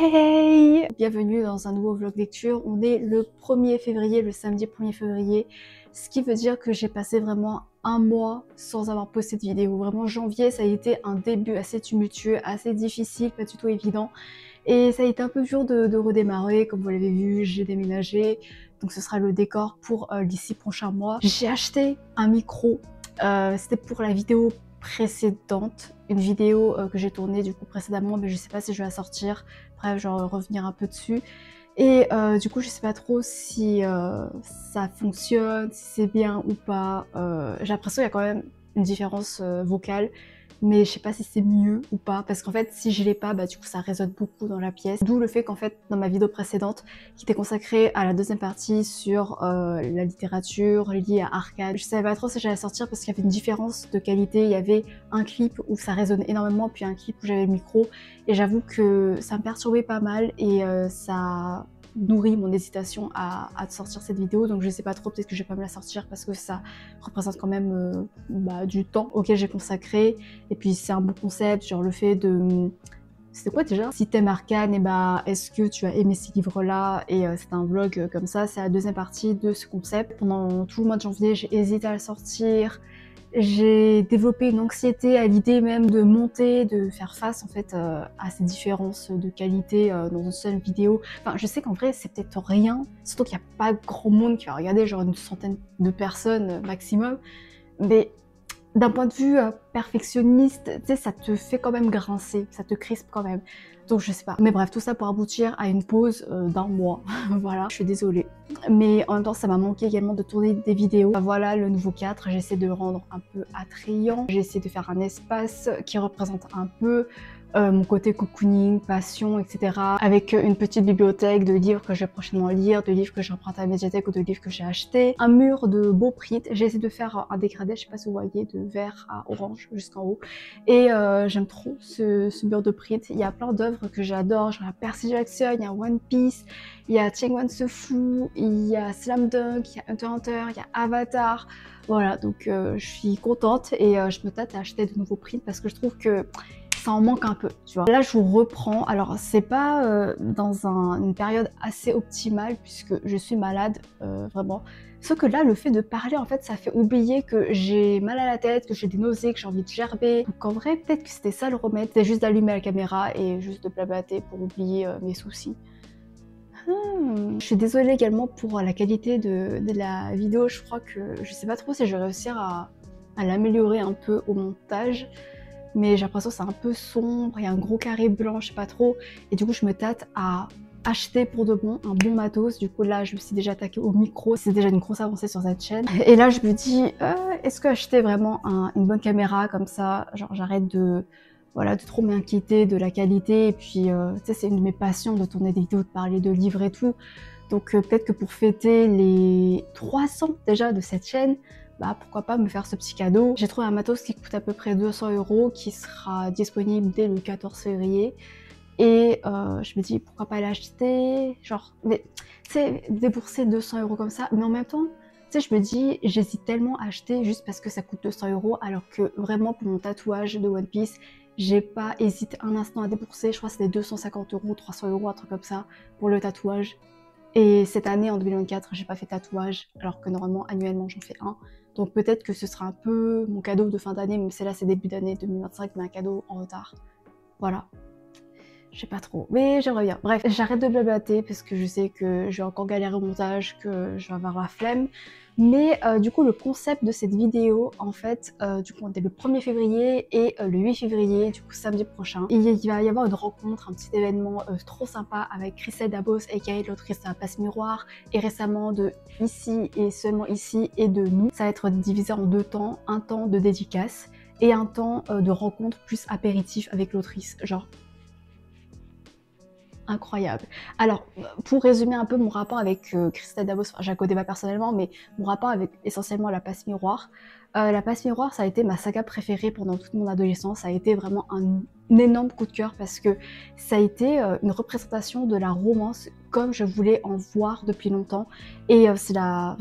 Hey! Bienvenue dans un nouveau vlog lecture. On est le 1er février, le samedi 1er février, ce qui veut dire que j'ai passé vraiment un mois sans avoir posté de vidéo. Vraiment janvier, ça a été un début assez tumultueux, assez difficile, pas du tout évident. Et ça a été un peu dur de redémarrer, comme vous l'avez vu, j'ai déménagé, donc ce sera le décor pour les 6 prochains mois. J'ai acheté un micro, c'était pour la vidéo précédente, une vidéo que j'ai tournée du coup précédemment, mais je sais pas si je vais la sortir, bref, genre revenir un peu dessus. Et du coup, je sais pas trop si ça fonctionne, si c'est bien ou pas. J'ai l'impression qu'il y a quand même une différence vocale, mais je sais pas si c'est mieux ou pas, parce qu'en fait, si je l'ai pas, bah du coup, ça résonne beaucoup dans la pièce. D'où le fait qu'en fait, dans ma vidéo précédente, qui était consacrée à la deuxième partie sur la littérature liée à Arcane, je savais pas trop si j'allais sortir parce qu'il y avait une différence de qualité. Il y avait un clip où ça résonne énormément, puis un clip où j'avais le micro, et j'avoue que ça me perturbait pas mal, et ça nourrit mon hésitation à sortir cette vidéo. Donc je sais pas trop, peut-être que je vais pas me la sortir parce que ça représente quand même du temps auquel j'ai consacré, et puis c'est un bon concept, genre le fait de... C'était quoi déjà? Si t'aimes Arcane, et bah est-ce que tu as aimé ces livres-là? Et c'est un vlog comme ça, c'est la deuxième partie de ce concept. Pendant tout le mois de janvier, j'ai hésité à le sortir. J'ai développé une anxiété à l'idée même de monter, de faire face en fait à ces différences de qualité dans une seule vidéo. Enfin, je sais qu'en vrai c'est peut-être rien, surtout qu'il n'y a pas grand monde qui va regarder, genre une centaine de personnes maximum, mais d'un point de vue perfectionniste, tu sais, ça te fait quand même grincer, ça te crispe quand même. Donc je sais pas. Mais bref, tout ça pour aboutir à une pause d'un mois. Voilà, je suis désolée. Mais en même temps, ça m'a manqué également de tourner des vidéos. Voilà le nouveau 4, j'essaie de le rendre un peu attrayant. J'essaie de faire un espace qui représente un peu mon côté cocooning, passion, etc. Avec une petite bibliothèque de livres que je vais prochainement lire, de livres que j'emprunte à la médiathèque ou de livres que j'ai achetés. Un mur de beaux prints. J'ai essayé de faire un dégradé, je sais pas si vous voyez, de vert à orange jusqu'en haut. Et j'aime trop ce mur de print. Il y a plein d'œuvres que j'adore, genre il y a Percy Jackson, il y a One Piece, il y a Cheng Wan-Sefu, il y a Slam Dunk, il y a Hunter x Hunter, il y a Avatar. Voilà, donc je suis contente, et je me tâte à acheter de nouveaux prints parce que je trouve que ça en manque un peu, tu vois. Là, je vous reprends. Alors, c'est pas dans une période assez optimale puisque je suis malade, vraiment. Sauf que là, le fait de parler, en fait, ça fait oublier que j'ai mal à la tête, que j'ai des nausées, que j'ai envie de gerber. Donc en vrai, peut-être que c'était ça le remède. C'était juste d'allumer la caméra et juste de blablater pour oublier mes soucis. Je suis désolée également pour la qualité de la vidéo. Je crois que je sais pas trop si je vais réussir à l'améliorer un peu au montage. Mais j'ai l'impression que c'est un peu sombre, il y a un gros carré blanc, je sais pas trop. Et du coup, je me tâte à acheter pour de bon un bon matos. Du coup, là, je me suis déjà attaquée au micro. C'est déjà une grosse avancée sur cette chaîne. Et là, je me dis, est-ce que acheter vraiment une bonne caméra comme ça, genre j'arrête de... Voilà, de trop m'inquiéter de la qualité. Et puis, tu sais, c'est une de mes passions de tourner des vidéos, de parler de livres et tout. Donc peut-être que pour fêter les 300 déjà de cette chaîne, bah pourquoi pas me faire ce petit cadeau. J'ai trouvé un matos qui coûte à peu près 200 €, qui sera disponible dès le 14 février. Et je me dis pourquoi pas l'acheter, genre, mais tu sais, débourser 200 € comme ça, mais en même temps, tu sais, je me dis, j'hésite tellement à acheter juste parce que ça coûte 200 €, alors que vraiment pour mon tatouage de One Piece, j'ai pas hésité un instant à débourser, je crois que c'était 250 €, 300 €, un truc comme ça, pour le tatouage. Et cette année, en 2024, j'ai pas fait tatouage, alors que normalement, annuellement, j'en fais un. Donc peut-être que ce sera un peu mon cadeau de fin d'année, même si là, c'est début d'année 2025, mais un cadeau en retard. Voilà. Je sais pas trop, mais j'aimerais bien. Bref, j'arrête de blablater parce que je sais que je vais encore galérer au montage, que je vais avoir la flemme. Mais du coup, le concept de cette vidéo, en fait, du coup, on est le 1er février et le 8 février, du coup, samedi prochain. Il va y avoir une rencontre, un petit événement trop sympa avec Christelle Dabos, aka l'autrice de La Passe Miroir, et récemment de Ici et seulement ici et de Nous. Ça va être divisé en deux temps, un temps de dédicace et un temps de rencontre plus apéritif avec l'autrice. Genre, incroyable. Alors, pour résumer un peu mon rapport avec Christelle Dabos, enfin, je la connais pas personnellement, mais mon rapport avec essentiellement La Passe Miroir. La Passe Miroir, ça a été ma saga préférée pendant toute mon adolescence. Ça a été vraiment énorme coup de cœur parce que ça a été une représentation de la romance comme je voulais en voir depuis longtemps. Et c'est la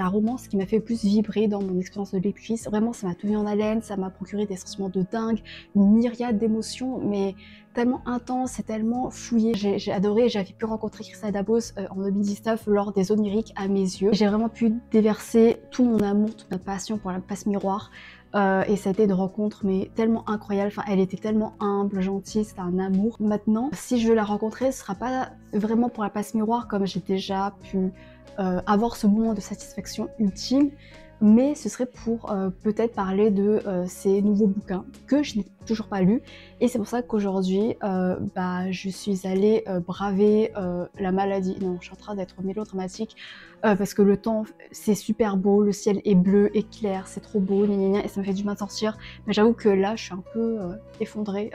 romance qui m'a fait le plus vibrer dans mon expérience de lectrice. Vraiment, ça m'a tenu en haleine, ça m'a procuré des sentiments de dingue, une myriade d'émotions, mais tellement intense et tellement fouillé. J'ai adoré, j'avais pu rencontrer Christa Dabos en 2019 lors des Oniriques à mes yeux. J'ai vraiment pu déverser tout mon amour, toute ma passion pour la passe miroir. Et ça a été une rencontre mais tellement incroyable, enfin elle était tellement humble, gentille, c'était un amour. Maintenant, si je veux la rencontrer, ce sera pas vraiment pour la passe miroir comme j'ai déjà pu avoir ce moment de satisfaction ultime, mais ce serait pour peut-être parler de ces nouveaux bouquins que je n'ai toujours pas lus. Et c'est pour ça qu'aujourd'hui, je suis allée braver la maladie. Non, je suis en train d'être mélodramatique parce que le temps, c'est super beau, le ciel est bleu et clair, c'est trop beau, gna gna gna, et ça me fait du bien de sortir. Mais j'avoue que là, je suis un peu effondrée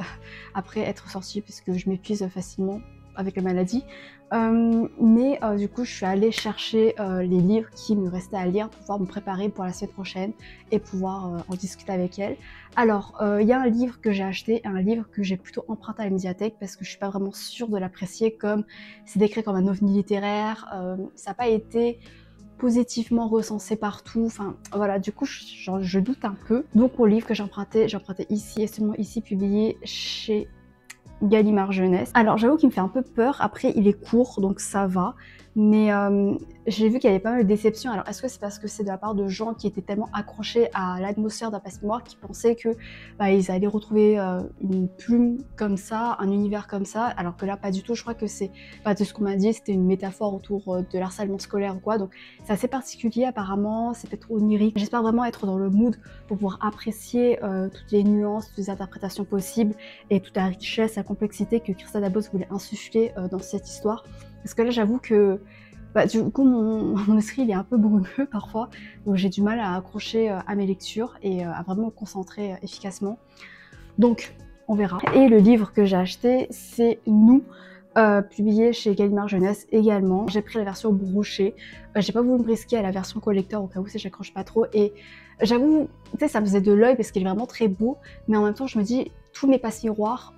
après être sortie parce que je m'épuise facilement avec la maladie. Du coup, je suis allée chercher les livres qui me restaient à lire pour pouvoir me préparer pour la semaine prochaine et pouvoir en discuter avec elle. Alors, il y a un livre que j'ai acheté, un livre que j'ai plutôt emprunté à la médiathèque parce que je suis pas vraiment sûre de l'apprécier, comme c'est décrit comme un ovni littéraire, ça n'a pas été positivement recensé partout, enfin voilà, du coup je doute un peu. Donc mon livre que j'ai emprunté ici et seulement ici, publié chez Gallimard Jeunesse. Alors j'avoue qu'il me fait un peu peur, après il est court donc ça va, mais j'ai vu qu'il y avait pas mal de déceptions. Alors est-ce que c'est parce que c'est de la part de gens qui étaient tellement accrochés à l'atmosphère d'un passe-mémoire qui pensaient que ils allaient retrouver une plume comme ça, un univers comme ça, alors que là pas du tout. Je crois que c'est pas de ce qu'on m'a dit, c'était une métaphore autour de l'harcèlement scolaire ou quoi, donc c'est assez particulier apparemment, c'est peut-être onirique. J'espère vraiment être dans le mood pour pouvoir apprécier toutes les nuances, toutes les interprétations possibles et toute la richesse, la complexité que Christa Dabos voulait insuffler dans cette histoire. Parce que là j'avoue que du coup mon esprit il est un peu brumeux parfois, donc j'ai du mal à accrocher à mes lectures et à vraiment me concentrer efficacement. Donc on verra. Et le livre que j'ai acheté, c'est Nous, publié chez Gallimard Jeunesse également. J'ai pris la version brochée, j'ai pas voulu me risquer à la version collector au cas où si j'accroche pas trop, et j'avoue, tu sais, ça me faisait de l'œil parce qu'il est vraiment très beau, mais en même temps je me dis, tous mes passe miroirs,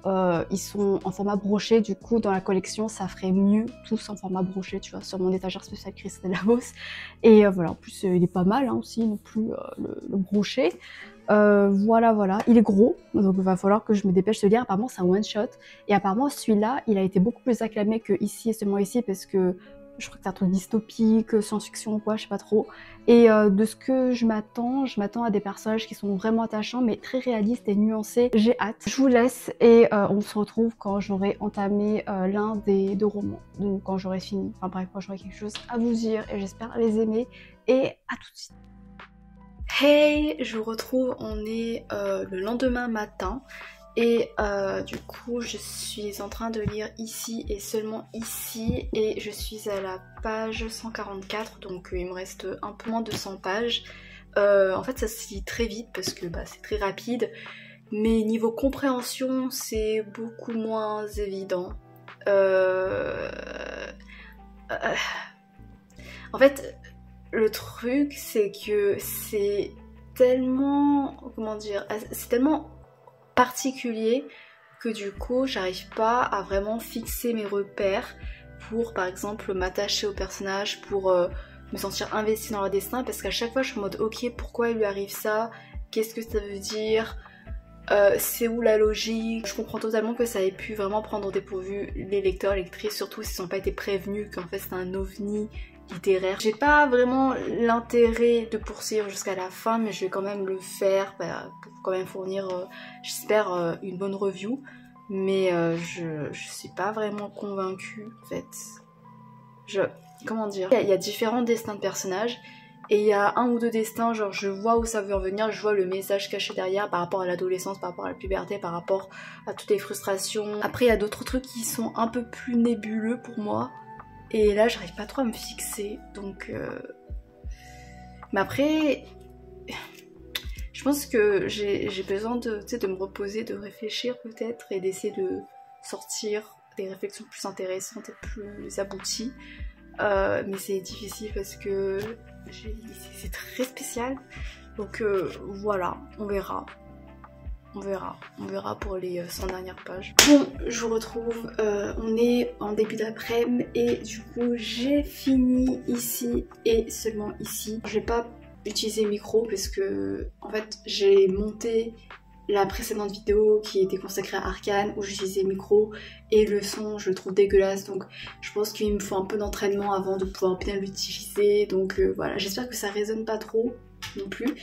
ils sont en format broché, du coup dans la collection ça ferait mieux tous en format broché, tu vois, sur mon étagère spéciale Christa Dabos. Et voilà, en plus il est pas mal hein, aussi, non plus le broché. Voilà, il est gros, donc il va falloir que je me dépêche de lire. Apparemment c'est un one shot, et apparemment celui-là il a été beaucoup plus acclamé que ici et seulement ici, parce que je crois que c'est un truc dystopique, science-fiction ou quoi, je sais pas trop. Et de ce que je m'attends à des personnages qui sont vraiment attachants mais très réalistes et nuancés. J'ai hâte. Je vous laisse et on se retrouve quand j'aurai entamé l'un des deux romans, donc quand j'aurai fini, enfin bref, quand j'aurai quelque chose à vous dire, et j'espère les aimer, et à tout de suite. Hey, je vous retrouve, on est le lendemain matin et du coup je suis en train de lire ici et seulement ici, et je suis à la page 144, donc il me reste un peu moins de 100 pages. En fait ça se lit très vite parce que c'est très rapide, mais niveau compréhension c'est beaucoup moins évident. En fait, le truc, c'est que c'est tellement, comment dire, c'est tellement particulier que du coup, j'arrive pas à vraiment fixer mes repères pour, par exemple, m'attacher au personnage, pour me sentir investie dans leur destin, parce qu'à chaque fois, je suis en mode, ok, pourquoi il lui arrive ça? Qu'est-ce que ça veut dire? C'est où la logique? Je comprends totalement que ça ait pu vraiment prendre au dépourvu les lecteurs, lectrices, surtout s'ils n'ont pas été prévenus qu'en fait c'est un ovni littéraire. J'ai pas vraiment l'intérêt de poursuivre jusqu'à la fin, mais je vais quand même le faire pour quand même fournir, j'espère, une bonne review. Mais je suis pas vraiment convaincue en fait. Comment dire? Il y a différents destins de personnages. Et il y a un ou deux destins, genre je vois où ça veut en venir, je vois le message caché derrière par rapport à l'adolescence, par rapport à la puberté, par rapport à toutes les frustrations. Après il y a d'autres trucs qui sont un peu plus nébuleux pour moi. Et là j'arrive pas trop à me fixer, donc... Mais après... Je pense que j'ai besoin de me reposer, de réfléchir peut-être, et d'essayer de sortir des réflexions plus intéressantes et plus abouties. Mais c'est difficile parce que c'est très spécial, donc voilà, on verra. on verra pour les 100 dernières pages. Bon, je vous retrouve, on est en début d'après-midi et du coup j'ai fini ici et seulement ici. Je vais pas utiliser micro parce que en fait j'ai monté la précédente vidéo qui était consacrée à Arcane où j'utilisais micro et le son je le trouve dégueulasse, donc je pense qu'il me faut un peu d'entraînement avant de pouvoir bien l'utiliser, donc voilà, j'espère que ça résonne pas trop non plus.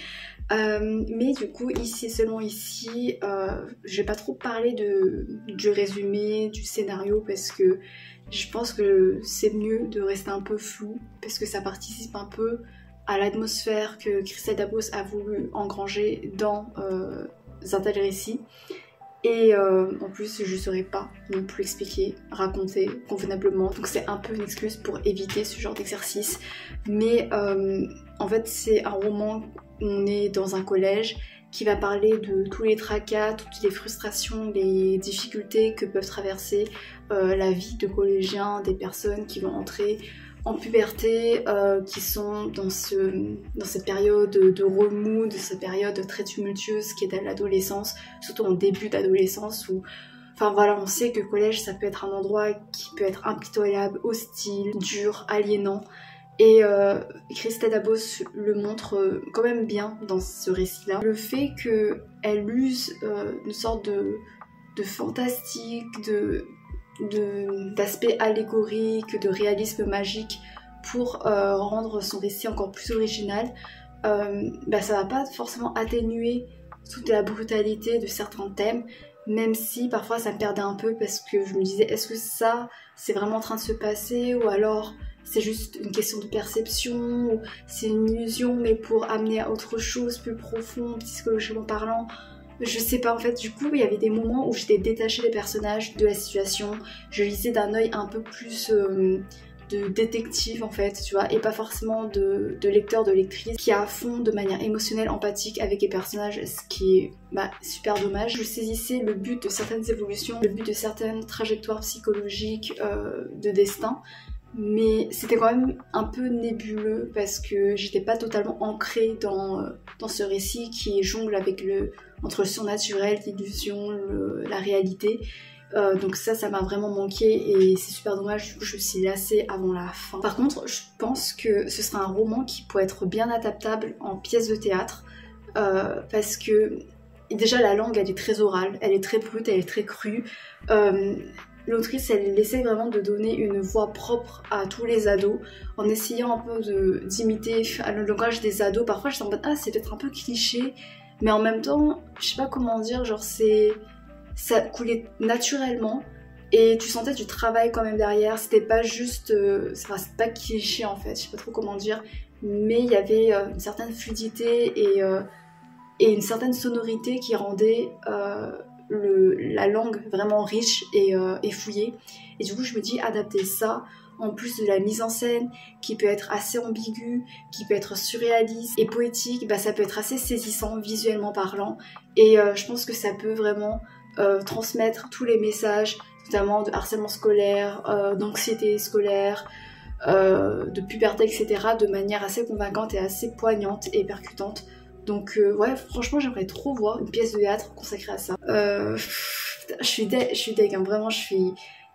Mais du coup ici, seulement ici, je vais pas trop parler du résumé, du scénario parce que je pense que c'est mieux de rester un peu flou parce que ça participe un peu à l'atmosphère que Christelle Dabos a voulu engranger dans un tel récit. Et en plus je ne saurais pas non plus expliquer, raconter convenablement, donc c'est un peu une excuse pour éviter ce genre d'exercice. Mais en fait c'est un roman où on est dans un collège qui va parler de tous les tracas, toutes les frustrations, les difficultés que peuvent traverser la vie de collégiens, des personnes qui vont entrer en puberté, qui sont dans cette période de remous, de cette période très tumultueuse qui est l'adolescence, surtout en début d'adolescence où, enfin voilà, on sait que le collège ça peut être un endroit qui peut être impitoyable, hostile, dur, aliénant. Et Christelle Dabos le montre quand même bien dans ce récit-là. Le fait qu'elle use une sorte de fantastique, d'aspect allégorique, de réalisme magique pour rendre son récit encore plus original, ça va pas forcément atténuer toute la brutalité de certains thèmes, même si parfois ça me perdait un peu parce que je me disais est-ce que ça c'est vraiment en train de se passer ou alors c'est juste une question de perception ou c'est une illusion mais pour amener à autre chose plus profond psychologiquement parlant. Je sais pas en fait, du coup il y avait des moments où j'étais détachée des personnages, de la situation, je lisais d'un œil un peu plus de détective en fait, tu vois, et pas forcément de lecteur, de lectrice qui est à fond de manière émotionnelle, empathique avec les personnages, ce qui est super dommage. Je saisissais le but de certaines évolutions, le but de certaines trajectoires psychologiques de destin, mais c'était quand même un peu nébuleux parce que j'étais pas totalement ancrée dans ce récit qui jongle avec entre le surnaturel, l'illusion, la réalité. Donc ça m'a vraiment manqué et c'est super dommage, du coup je me suis lassée avant la fin. Par contre je pense que ce sera un roman qui pourrait être bien adaptable en pièce de théâtre parce que déjà la langue elle est très orale, elle est très brute, elle est très crue. L'autrice elle essaie vraiment de donner une voix propre à tous les ados en essayant un peu d'imiter le langage des ados. Parfois j'étais en mode c'est peut-être un peu cliché, mais en même temps je sais pas comment dire, genre ça coulait naturellement et tu sentais du travail quand même derrière, c'était pas juste c'est pas cliché en fait, je sais pas trop comment dire, mais il y avait une certaine fluidité et une certaine sonorité qui rendait la langue vraiment riche et fouillée. Et du coup je me dis adapter ça en plus de la mise en scène qui peut être assez ambiguë, qui peut être surréaliste et poétique, ça peut être assez saisissant visuellement parlant et je pense que ça peut vraiment transmettre tous les messages, notamment de harcèlement scolaire, d'anxiété scolaire, de puberté, etc. de manière assez convaincante et assez poignante et percutante. Donc ouais, franchement j'aimerais trop voir une pièce de théâtre consacrée à ça. Je suis deg, hein, vraiment je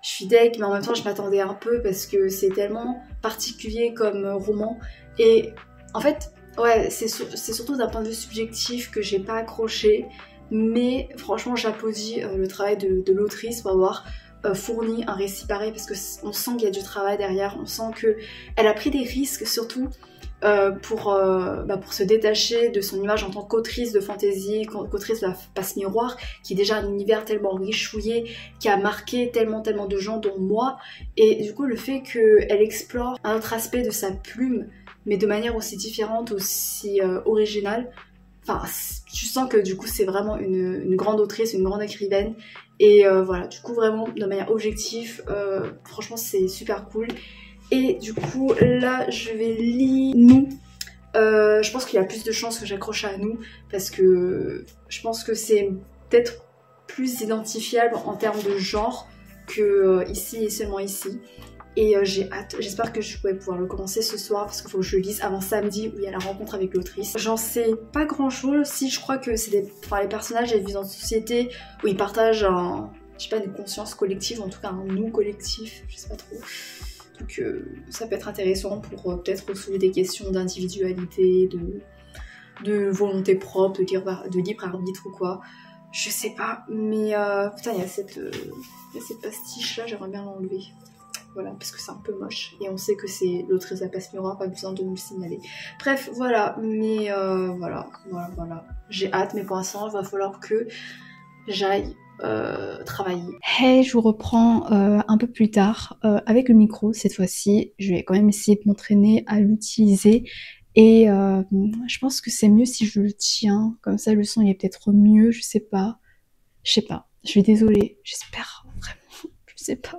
suis deg, mais en même temps je m'attendais un peu parce que c'est tellement particulier comme roman. Et en fait, ouais, c'est surtout d'un point de vue subjectif que j'ai pas accroché, mais franchement j'applaudis le travail de l'autrice pour avoir fourni un récit pareil parce qu'on sent qu'il y a du travail derrière, on sent qu'elle a pris des risques surtout pour se détacher de son image en tant qu'autrice de fantasy, qu'autrice de la passe miroir, qui est déjà un univers tellement richouillé, qui a marqué tellement de gens dont moi, et du coup le fait qu'elle explore un autre aspect de sa plume, mais de manière aussi différente, aussi originale, enfin tu sens que du coup c'est vraiment une grande autrice, une grande écrivaine, et voilà, du coup vraiment de manière objective, franchement c'est super cool. Et du coup là je vais lire Nous. Je pense qu'il y a plus de chances que j'accroche à Nous parce que je pense que c'est peut-être plus identifiable en termes de genre que Ici et seulement ici. et j'ai hâte. J'espère que je pourrai pouvoir le commencer ce soir parce qu'il faut que je le lise avant samedi où il y a la rencontre avec l'autrice. J'en sais pas grand chose, si je crois que c'est les personnages ils vivent dans une société où ils partagent je sais pas, une conscience collective, en tout cas un nous collectif, je sais pas trop. Donc ça peut être intéressant pour peut-être soulever des questions d'individualité, de volonté propre, de libre arbitre ou quoi. Je sais pas, mais putain, il y a cette pastiche là, j'aimerais bien l'enlever. Voilà, parce que c'est un peu moche. Et on sait que c'est l'autrice Apasmura, pas besoin de nous le signaler. Bref, voilà, mais voilà. J'ai hâte, mais pour l'instant, il va falloir que j'aille travailler. Hey, je vous reprends un peu plus tard avec le micro cette fois-ci. Je vais quand même essayer de m'entraîner à l'utiliser. Et je pense que c'est mieux si je le tiens, comme ça le son il est peut-être mieux, je sais pas. Je suis désolée, j'espère vraiment, je sais pas.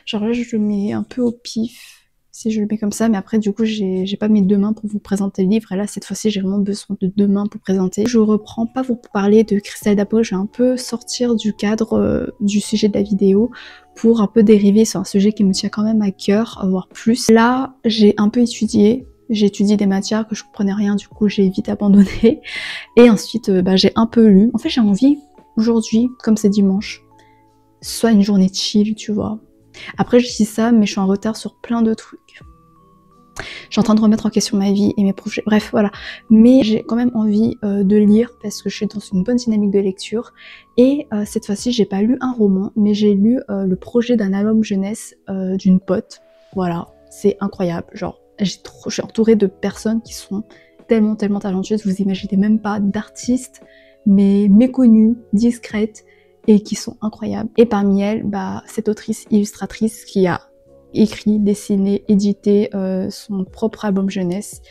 Genre là je le mets un peu au pif, si je le mets comme ça, mais après du coup j'ai pas mes deux mains pour vous présenter le livre, et là cette fois-ci j'ai vraiment besoin de deux mains pour présenter. Je reprends pas pour parler de Cristal d'Apo, je vais un peu sortir du cadre du sujet de la vidéo, pour un peu dériver sur un sujet qui me tient quand même à cœur, voire plus. Là j'ai un peu étudié. J'ai étudié des matières que je comprenais rien, du coup j'ai vite abandonné. Et ensuite j'ai un peu lu. En fait j'ai envie aujourd'hui, comme c'est dimanche, soit une journée chill, tu vois. Après je dis ça, mais je suis en retard sur plein de trucs. Je suis en train de remettre en question ma vie et mes projets, bref voilà. Mais j'ai quand même envie de lire parce que je suis dans une bonne dynamique de lecture. Et cette fois-ci j'ai pas lu un roman, mais j'ai lu le projet d'un album jeunesse d'une pote. Voilà, c'est incroyable, genre je suis entourée de personnes qui sont tellement talentueuses, vous imaginez même pas, d'artistes, mais méconnues, discrètes, et qui sont incroyables. Et parmi elles, cette autrice illustratrice qui a écrit, dessiné, édité son propre album jeunesse,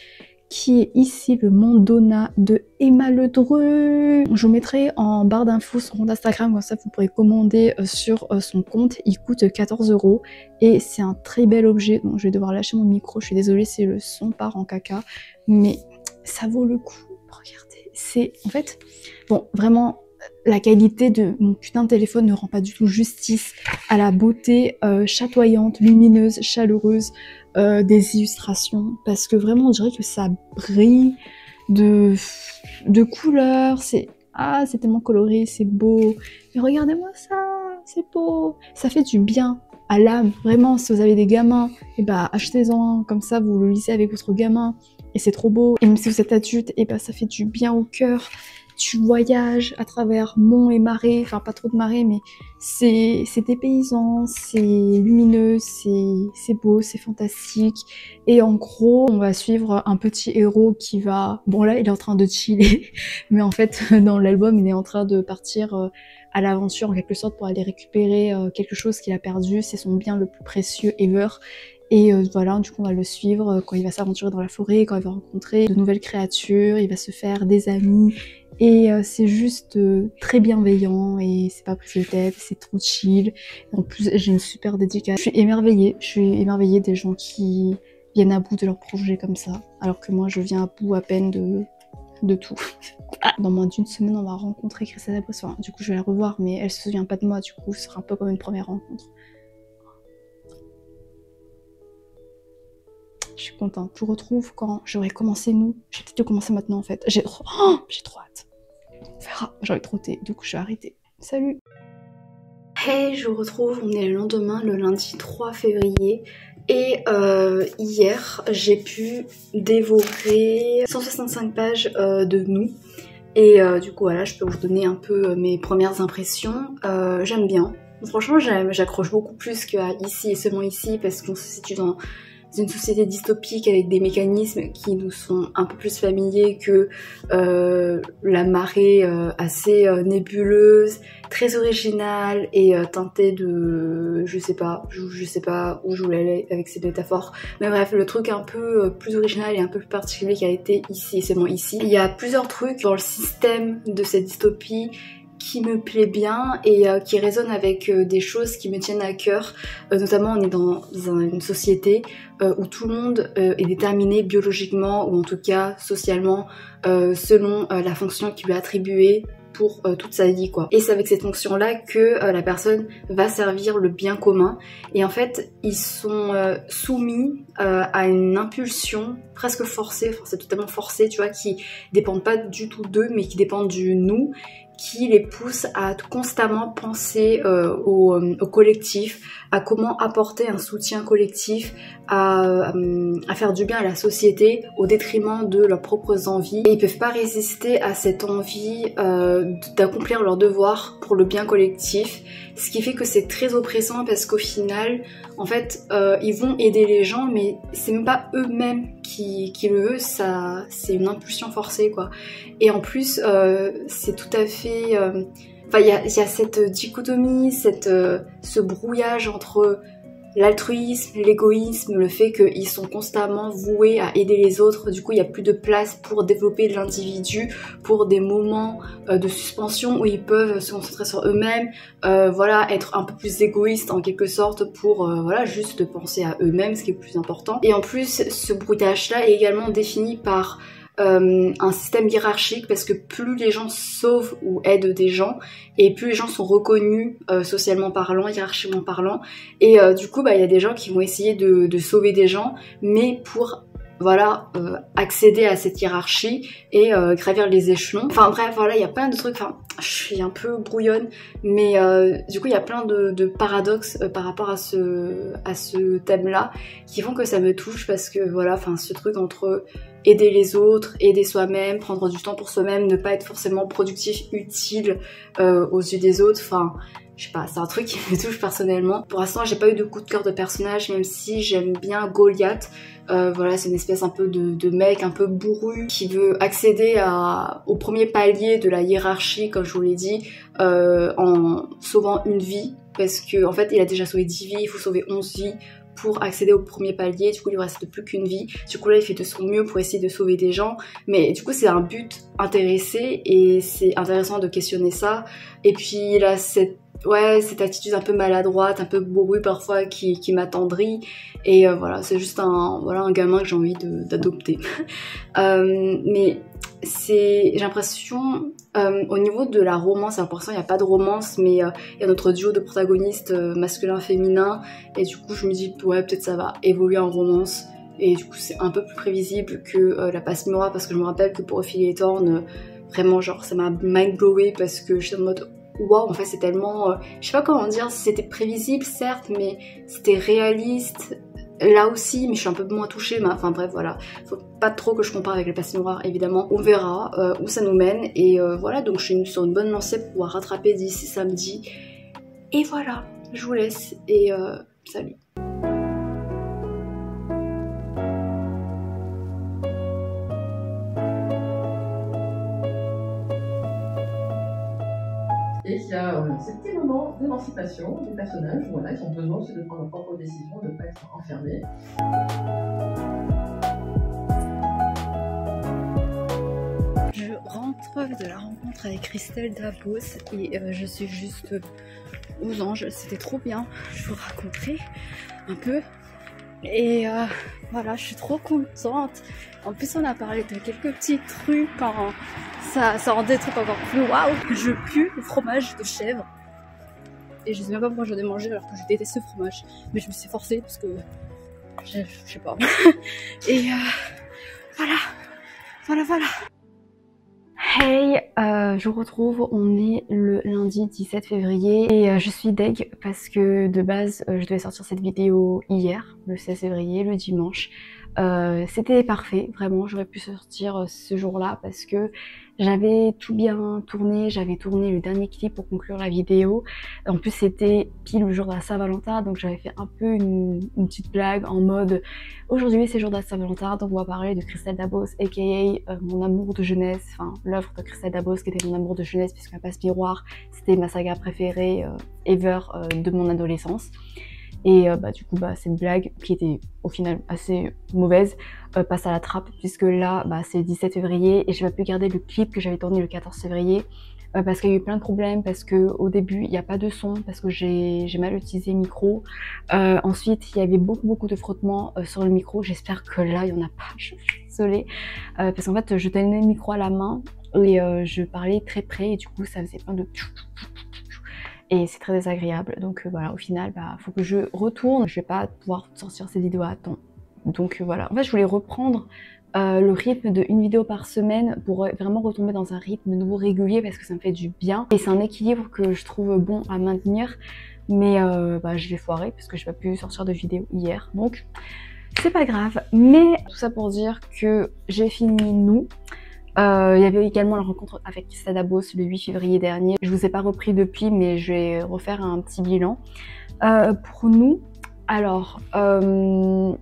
qui est ici le Mondona de Emma Ledru. Je vous mettrai en barre d'infos son compte Instagram, comme ça vous pourrez commander sur son compte. Il coûte 14 € et c'est un très bel objet. Donc je vais devoir lâcher mon micro, je suis désolée si le son part en caca, mais ça vaut le coup. Regardez, c'est en fait, bon vraiment, la qualité de mon putain de téléphone ne rend pas du tout justice à la beauté chatoyante, lumineuse, chaleureuse des illustrations, parce que vraiment on dirait que ça brille de couleurs, c'est tellement coloré, c'est beau, mais regardez-moi ça, c'est beau, ça fait du bien à l'âme, vraiment. Si vous avez des gamins, et achetez-en un, comme ça vous le lisez avec votre gamin et c'est trop beau. Et même si vous êtes adulte, et ça fait du bien au cœur. Tu voyages à travers monts et marais, enfin pas trop de marais, mais c'est dépaysant, c'est lumineux, c'est beau, c'est fantastique. Et en gros, on va suivre un petit héros qui va... Bon là, il est en train de chiller, mais en fait, dans l'album, il est en train de partir à l'aventure en quelque sorte pour aller récupérer quelque chose qu'il a perdu, c'est son bien le plus précieux ever. Et voilà, du coup on va le suivre quand il va s'aventurer dans la forêt, quand il va rencontrer de nouvelles créatures, il va se faire des amis. Et c'est juste très bienveillant et c'est pas prise de tête, c'est trop chill. En plus j'ai une super dédicace. Je suis émerveillée des gens qui viennent à bout de leur projet comme ça, alors que moi je viens à bout à peine de tout. Dans moins d'une semaine on va rencontrer Cristal d'Apo. Enfin, du coup je vais la revoir, mais elle se souvient pas de moi, du coup ce sera un peu comme une première rencontre. Je suis contente. Je vous retrouve quand j'aurai commencé nous. J'ai peut-être dû commencer maintenant en fait. J'ai trop hâte. On verra. J'ai envie de trotter. Du coup, je vais arrêter. Salut. Hey, je vous retrouve. On est le lendemain, le lundi 3 février. Et hier, j'ai pu dévorer 165 pages de nous. Et du coup, voilà, je peux vous donner un peu mes premières impressions. J'aime bien. Franchement, j'accroche beaucoup plus qu'à ici et seulement ici parce qu'on se situe dans une société dystopique avec des mécanismes qui nous sont un peu plus familiers que la marée assez nébuleuse, très originale et teintée de... je sais pas où je voulais aller avec ces métaphores, mais bref, le truc un peu plus original et un peu plus particulier qui a été ici et seulement ici. Il y a plusieurs trucs dans le système de cette dystopie qui me plaît bien et qui résonne avec des choses qui me tiennent à cœur. Notamment, on est dans une société où tout le monde est déterminé biologiquement ou en tout cas socialement selon la fonction qui lui est attribuée pour toute sa vie quoi. Et c'est avec cette fonction là que la personne va servir le bien commun et en fait ils sont soumis à une impulsion presque forcée, enfin c'est totalement forcé tu vois, qui dépendent pas du tout d'eux mais qui dépendent du nous, qui les pousse à constamment penser au collectif, à comment apporter un soutien collectif, à faire du bien à la société au détriment de leurs propres envies. Et ils peuvent pas résister à cette envie d'accomplir leur devoir pour le bien collectif, ce qui fait que c'est très oppressant parce qu'au final, en fait, ils vont aider les gens, mais c'est même pas eux-mêmes qui le veulent, ça, c'est une impulsion forcée quoi. Et en plus, c'est tout à fait... Enfin, il y a cette dichotomie, ce brouillage entre l'altruisme, l'égoïsme, le fait qu'ils sont constamment voués à aider les autres. Du coup, il n'y a plus de place pour développer l'individu, pour des moments de suspension où ils peuvent se concentrer sur eux-mêmes, voilà, être un peu plus égoïstes en quelque sorte pour voilà, juste penser à eux-mêmes, ce qui est le plus important. Et en plus, ce brouillage-là est également défini par un système hiérarchique parce que plus les gens sauvent ou aident des gens et plus les gens sont reconnus socialement parlant, hiérarchiquement parlant et du coup bah il y a des gens qui vont essayer de sauver des gens mais pour voilà accéder à cette hiérarchie et gravir les échelons. Enfin bref voilà, il y a plein de trucs, enfin je suis un peu brouillonne mais du coup il y a plein de paradoxes par rapport à ce thème là qui font que ça me touche parce que voilà, enfin ce truc entre aider les autres, aider soi-même, prendre du temps pour soi-même, ne pas être forcément productif, utile aux yeux des autres, enfin je sais pas, c'est un truc qui me touche personnellement. Pour l'instant j'ai pas eu de coup de cœur de personnage même si j'aime bien Goliath. Voilà, c'est une espèce un peu de mec un peu bourru qui veut accéder au premier palier de la hiérarchie comme je vous l'ai dit en sauvant une vie parce que en fait il a déjà sauvé 10 vies, il faut sauver 11 vies pour accéder au premier palier, du coup il lui reste plus qu'une vie, du coup là il fait de son mieux pour essayer de sauver des gens, mais du coup c'est un but intéressé et c'est intéressant de questionner ça, et puis il a cette attitude un peu maladroite, un peu bourrue parfois qui m'attendrit, et voilà, c'est juste un gamin que j'ai envie d'adopter. Mais j'ai l'impression au niveau de la romance, alors pour l'instant il n'y a pas de romance mais il y a notre duo de protagonistes masculin-féminin et du coup je me dis ouais peut-être ça va évoluer en romance et du coup c'est un peu plus prévisible que la passe miroir parce que je me rappelle que pour Ophélie et Thorne vraiment genre ça m'a mind blowé parce que j'étais en mode waouh, en fait c'est tellement je sais pas comment dire, c'était prévisible certes mais c'était réaliste là aussi, mais je suis un peu moins touchée, mais enfin bref voilà, faut pas trop que je compare avec le passé noir évidemment, on verra où ça nous mène et voilà, donc je suis sur une bonne lancée pour pouvoir rattraper d'ici samedi et voilà, je vous laisse et salut. Et il y a ces petits moments d'émancipation des personnages, voilà, qui ont besoin aussi de prendre leurs propres décisions, de ne pas être enfermés. Je rentre de la rencontre avec Christelle Dabos et je suis juste aux anges, c'était trop bien, je vous raconterai un peu. Et voilà, je suis trop contente. En plus on a parlé de quelques petits trucs, ça rendait le truc encore plus waouh. Je pue le fromage de chèvre. Et je sais même pas pourquoi j'en ai mangé alors que je déteste ce fromage. Mais je me suis forcée parce que... je sais pas. Et voilà. Hey, je vous retrouve, on est le lundi 17 février et je suis deg parce que de base je devais sortir cette vidéo hier, le 16 février, le dimanche. C'était parfait, vraiment, j'aurais pu sortir ce jour-là parce que j'avais tout bien tourné, j'avais tourné le dernier clip pour conclure la vidéo. En plus c'était pile le jour de la Saint-Valentin, donc j'avais fait un peu une petite blague en mode aujourd'hui c'est le jour de la Saint-Valentin, donc on va parler de Christelle Dabos aka mon amour de jeunesse, enfin l'œuvre de Christelle Dabos qui était mon amour de jeunesse puisque La Passe Miroir c'était ma saga préférée ever de mon adolescence. Et du coup cette blague qui était au final assez mauvaise passe à la trappe puisque là c'est le 17 février et j'ai pas pu garder le clip que j'avais tourné le 14 février parce qu'il y a eu plein de problèmes, parce que au début il n'y a pas de son parce que j'ai mal utilisé le micro. Ensuite il y avait beaucoup de frottements sur le micro, j'espère que là il n'y en a pas, je suis désolée parce qu'en fait je tenais le micro à la main et je parlais très près et du coup ça faisait plein de et c'est très désagréable. Donc voilà, au final, bah, faut que je retourne. Je vais pas pouvoir sortir ces vidéos à temps. Donc voilà. En fait, je voulais reprendre le rythme de une vidéo par semaine pour vraiment retomber dans un rythme nouveau régulier parce que ça me fait du bien. Et c'est un équilibre que je trouve bon à maintenir. Mais bah, je l'ai foiré parce que je n'ai pas pu sortir de vidéo hier. Donc c'est pas grave. Mais tout ça pour dire que j'ai fini Nous. Il y avait également la rencontre avec Christelle Dabos le 8 février dernier. Je vous ai pas repris depuis, mais je vais refaire un petit bilan. Pour Nous, alors, je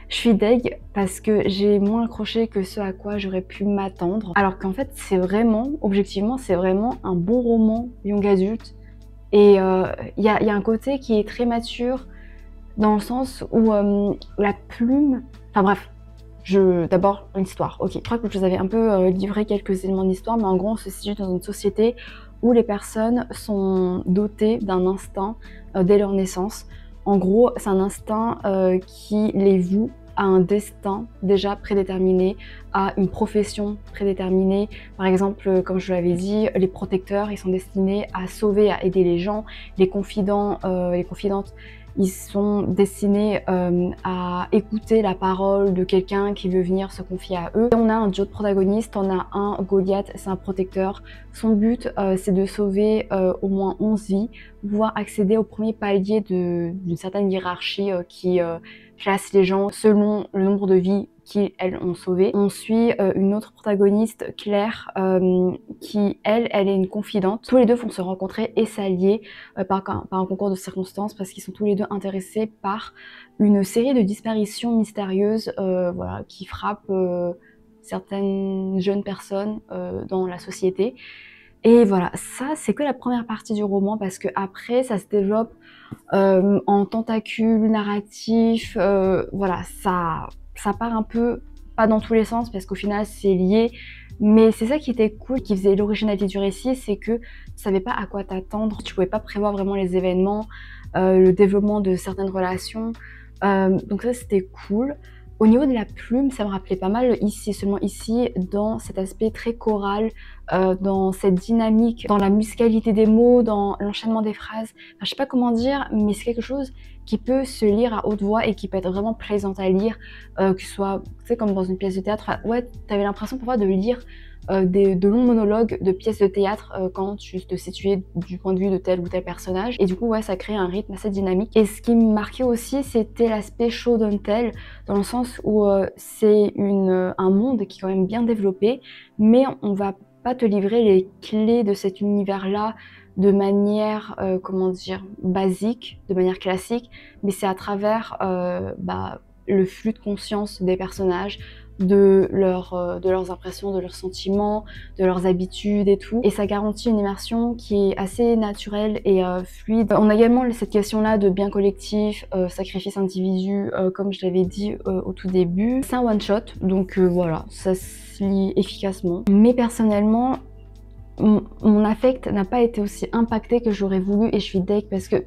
suis deg parce que j'ai moins accroché que ce à quoi j'aurais pu m'attendre. Alors qu'en fait, c'est vraiment, objectivement, c'est vraiment un bon roman young adulte. Et il y a un côté qui est très mature dans le sens où la plume... Enfin bref. D'abord, l'histoire. Ok, je crois que je vous avais un peu livré quelques éléments d'histoire, mais en gros, on se situe dans une société où les personnes sont dotées d'un instinct dès leur naissance. En gros, c'est un instinct qui les voue à un destin déjà prédéterminé, à une profession prédéterminée. Par exemple, comme je l'avais dit, les protecteurs, ils sont destinés à sauver, à aider les gens. Les confidents, les confidentes, ils sont destinés à écouter la parole de quelqu'un qui veut venir se confier à eux. Et on a un duo de protagonistes, on a un Goliath, c'est un protecteur. Son but, c'est de sauver au moins 11 vies, pouvoir accéder au premier palier d'une certaine hiérarchie qui classe les gens selon le nombre de vies qu'elles ont sauvé. On suit une autre protagoniste, Claire, qui elle est une confidente. Tous les deux vont se rencontrer et s'allier par un concours de circonstances parce qu'ils sont tous les deux intéressés par une série de disparitions mystérieuses voilà, qui frappent certaines jeunes personnes dans la société. Et voilà, ça c'est que la première partie du roman parce que après ça se développe en tentacules narratifs, voilà, ça part un peu, pas dans tous les sens parce qu'au final c'est lié, mais c'est ça qui était cool, qui faisait l'originalité du récit, c'est que tu savais pas à quoi t'attendre, tu pouvais pas prévoir vraiment les événements, le développement de certaines relations, donc ça c'était cool. Au niveau de la plume, ça me rappelait pas mal ici, seulement ici, dans cet aspect très choral, dans cette dynamique, dans la musicalité des mots, dans l'enchaînement des phrases. Enfin, je sais pas comment dire, mais c'est quelque chose qui peut se lire à haute voix et qui peut être vraiment plaisant à lire, que ce soit, tu sais, comme dans une pièce de théâtre. Enfin, ouais, t'avais l'impression parfois de lire de longs monologues de pièces de théâtre quand tu te situais du point de vue de tel ou tel personnage. Et du coup, ouais, ça crée un rythme assez dynamique. Et ce qui me marquait aussi, c'était l'aspect show don't tell, dans le sens où c'est un monde qui est quand même bien développé, mais on va pas te livrer les clés de cet univers-là de manière, comment dire, basique, de manière classique, mais c'est à travers le flux de conscience des personnages, de leurs impressions, de leurs sentiments, de leurs habitudes et tout. Et ça garantit une immersion qui est assez naturelle et fluide. On a également cette question-là de bien collectif, sacrifice individu, comme je l'avais dit au tout début. C'est un one-shot, donc voilà, ça se lit efficacement. Mais personnellement, mon affect n'a pas été aussi impacté que j'aurais voulu et je suis deg parce que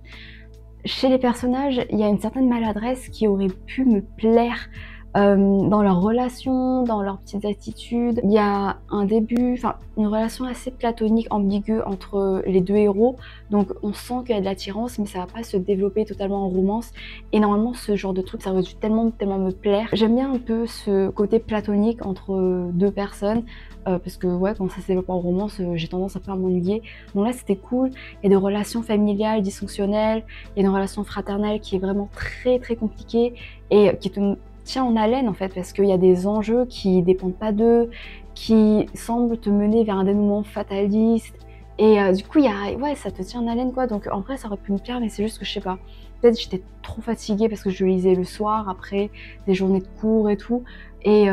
chez les personnages, il y a une certaine maladresse qui aurait pu me plaire dans leurs relations, dans leurs petites attitudes. Il y a un début, enfin une relation assez platonique, ambiguë entre les deux héros, donc on sent qu'il y a de l'attirance mais ça va pas se développer totalement en romance et normalement ce genre de truc ça aurait dû tellement me plaire. J'aime bien un peu ce côté platonique entre deux personnes parce que ouais, quand ça se développe en romance j'ai tendance un peu à m'ennuyer, donc là c'était cool. Il y a des relations familiales dysfonctionnelles, il y a une relation fraternelle qui est vraiment très compliquée et qui te tient en haleine en fait parce qu'il y a des enjeux qui dépendent pas d'eux, qui semblent te mener vers un dénouement fataliste et du coup ouais, ça te tient en haleine quoi. Donc en vrai ça aurait pu me plaire mais c'est juste que je sais pas, peut-être j'étais trop fatiguée parce que je lisais le soir après des journées de cours et tout et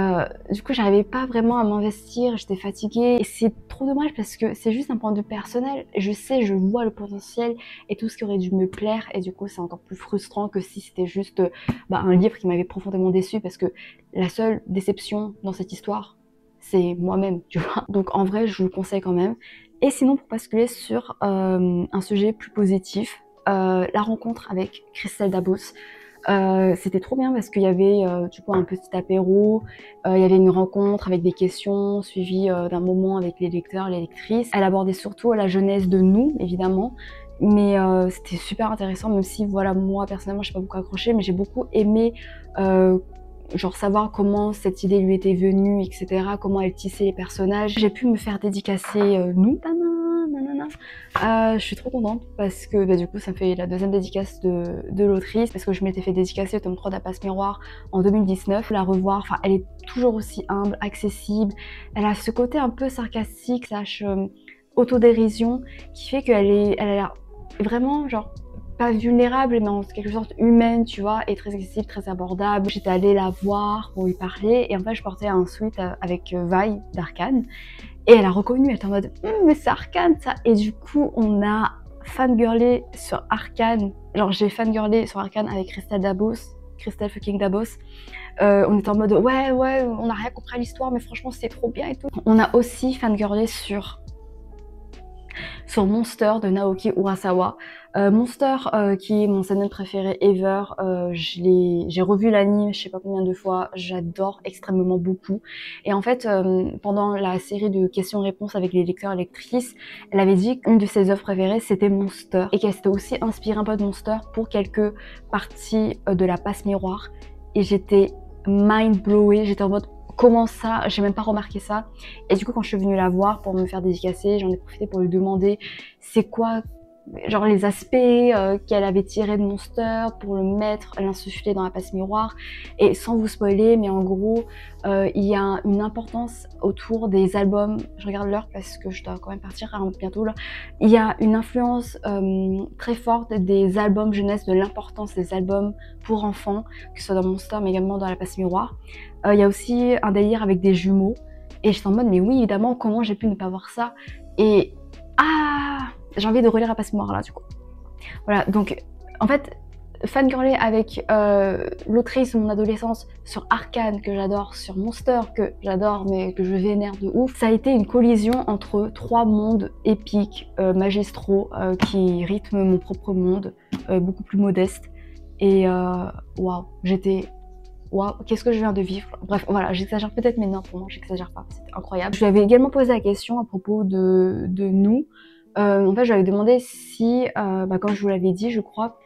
du coup j'arrivais pas vraiment à m'investir, j'étais fatiguée et c'est trop dommage parce que c'est juste un point de vue personnel. Je sais, je vois le potentiel et tout ce qui aurait dû me plaire et du coup c'est encore plus frustrant que si c'était juste un livre qui m'avait profondément déçue parce que la seule déception dans cette histoire c'est moi-même, tu vois. Donc en vrai je vous le conseille quand même. Et sinon pour basculer sur un sujet plus positif, la rencontre avec Christelle Dabos. C'était trop bien parce qu'il y avait du coup un petit apéro, il y avait une rencontre avec des questions suivies d'un moment avec les lecteurs, les lectrices. Elle abordait surtout la jeunesse de nous, évidemment, mais c'était super intéressant, même si voilà, moi personnellement j'ai pas beaucoup accroché, mais j'ai beaucoup aimé genre savoir comment cette idée lui était venue, etc., comment elle tissait les personnages. J'ai pu me faire dédicacer nous. Je suis trop contente parce que bah, du coup ça fait la deuxième dédicace de l'autrice, parce que je m'étais fait dédicacer le tome 3 d'Apace Miroir en 2019. La revoir, enfin elle est toujours aussi humble, accessible, elle a ce côté un peu sarcastique, autodérision, qui fait elle a l'air vraiment genre pas vulnérable, mais en quelque sorte humaine, tu vois, et très accessible, très abordable. J'étais allée la voir pour lui parler, et en fait je portais un sweat avec Vi d'Arcane, et elle a reconnu, elle était en mode mais c'est Arcane ça, et du coup on a fangirlé sur Arcane, genre j'ai fangirlé sur Arcane avec Christelle fucking Dabos. On était en mode ouais on n'a rien compris à l'histoire, mais franchement c'est trop bien et tout. On a aussi fangirlé sur Monster de Naoki Urasawa. Monster, qui est mon seinen préféré ever, j'ai revu l'anime je sais pas combien de fois, j'adore extrêmement beaucoup. Et en fait, pendant la série de questions-réponses avec les lecteurs et lectrices, elle avait dit qu'une de ses œuvres préférées c'était Monster, et qu'elle s'était aussi inspirée un peu de Monster pour quelques parties de la passe miroir. Et j'étais mind-blowée, j'étais en mode comment ça, j'ai même pas remarqué ça. Et du coup quand je suis venue la voir pour me faire dédicacer, j'en ai profité pour lui demander c'est quoi genre les aspects qu'elle avait tirés de Monster pour le mettre, l'insuffler dans la passe miroir. Et sans vous spoiler, mais en gros il y a une importance autour des albums, je regarde l'heure parce que je dois quand même partir bientôt là. Il y a une influence très forte des albums jeunesse, de l'importance des albums pour enfants, que ce soit dans Monster mais également dans la passe miroir. Il y a aussi un délire avec des jumeaux, et j'étais en mode mais oui évidemment, comment j'ai pu ne pas voir ça. Et j'ai envie de relire la passe miroir là du coup. Voilà, donc en fait fangirler avec l'autrice de mon adolescence sur Arcane que j'adore, sur Monster que j'adore mais que je vénère de ouf, ça a été une collision entre trois mondes épiques, magistraux, qui rythment mon propre monde, beaucoup plus modeste. Et waouh, waouh, qu'est-ce que je viens de vivre. Bref, voilà, j'exagère peut-être, mais non, pour moi, j'exagère pas. C'était incroyable. Je lui avais également posé la question à propos de nous. En fait, je lui avais demandé si, comme je vous l'avais dit, je crois,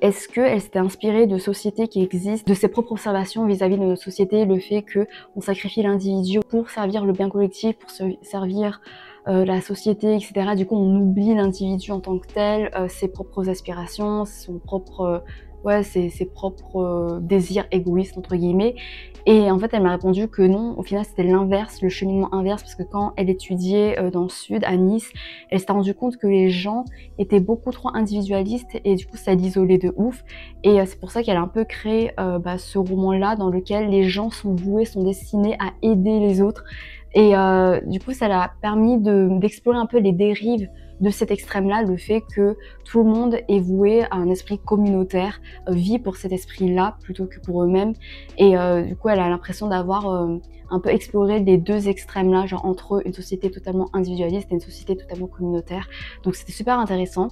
est-ce qu'elle s'était inspirée de sociétés qui existent, de ses propres observations vis-à-vis de notre société, le fait qu'on sacrifie l'individu pour servir le bien collectif, pour servir la société, etc. Du coup, on oublie l'individu en tant que tel, ses propres aspirations, son propre... ses propres désirs égoïstes entre guillemets. Et en fait elle m'a répondu que non, au final c'était l'inverse, le cheminement inverse, parce que quand elle étudiait dans le sud, à Nice, elle s'est rendue compte que les gens étaient beaucoup trop individualistes, et du coup ça l'isolait de ouf. Et c'est pour ça qu'elle a un peu créé ce roman-là dans lequel les gens sont voués, sont destinés à aider les autres. Et du coup ça l'a permis d'explorer un peu les dérives de cet extrême-là, le fait que tout le monde est voué à un esprit communautaire, vit pour cet esprit-là plutôt que pour eux-mêmes. Et du coup, elle a l'impression d'avoir un peu exploré les deux extrêmes-là, genre entre une société totalement individualiste et une société totalement communautaire. Donc c'était super intéressant.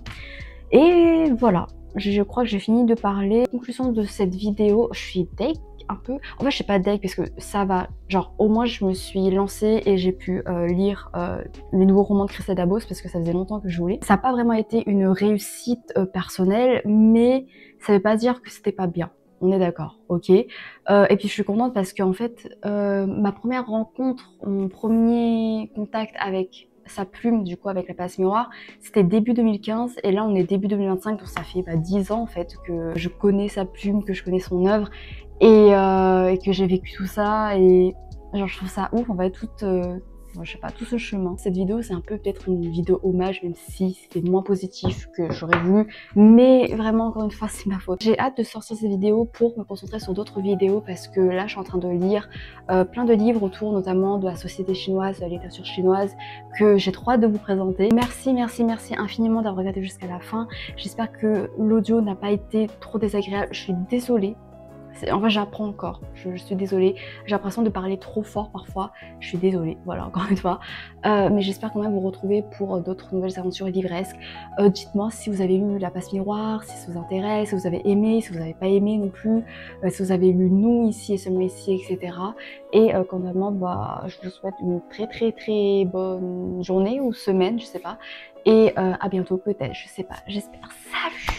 Et voilà, je crois que j'ai fini de parler. Conclusion de cette vidéo, je suis deg un peu. En fait, je suis pas deg parce que ça va. Genre, au moins, je me suis lancée et j'ai pu lire les nouveaux romans de Christelle Dabos parce que ça faisait longtemps que je voulais. Ça n'a pas vraiment été une réussite personnelle, mais ça veut pas dire que c'était pas bien. On est d'accord, ok. Et puis je suis contente parce qu'en fait, ma première rencontre, mon premier contact avec sa plume, du coup, avec la passe miroir, c'était début 2015, et là on est début 2025, donc ça fait 10 ans en fait que je connais sa plume, que je connais son œuvre, et que j'ai vécu tout ça, et genre je trouve ça ouf, on va être toute... je sais pas, tout ce chemin. Cette vidéo, c'est un peu peut-être une vidéo hommage, même si c'était moins positif que j'aurais voulu. Mais vraiment, encore une fois, c'est ma faute. J'ai hâte de sortir ces vidéos pour me concentrer sur d'autres vidéos, parce que là, je suis en train de lire plein de livres autour, notamment de la société chinoise, de la littérature chinoise, que j'ai trop hâte de vous présenter. Merci, merci, merci infiniment d'avoir regardé jusqu'à la fin. J'espère que l'audio n'a pas été trop désagréable. Je suis désolée. Enfin, j'apprends encore. Je suis désolée. J'ai l'impression de parler trop fort parfois. Je suis désolée. Voilà, encore une fois. Mais j'espère quand même vous retrouver pour d'autres nouvelles aventures livresques. Dites-moi si vous avez lu La Passe Miroir, si ça vous intéresse, si vous avez aimé, si vous n'avez pas aimé non plus, si vous avez lu Nous ici et seulement ici, etc. Et quant à moi, bah, je vous souhaite une très bonne journée ou semaine, je sais pas. Et à bientôt peut-être, je sais pas. J'espère. Salut!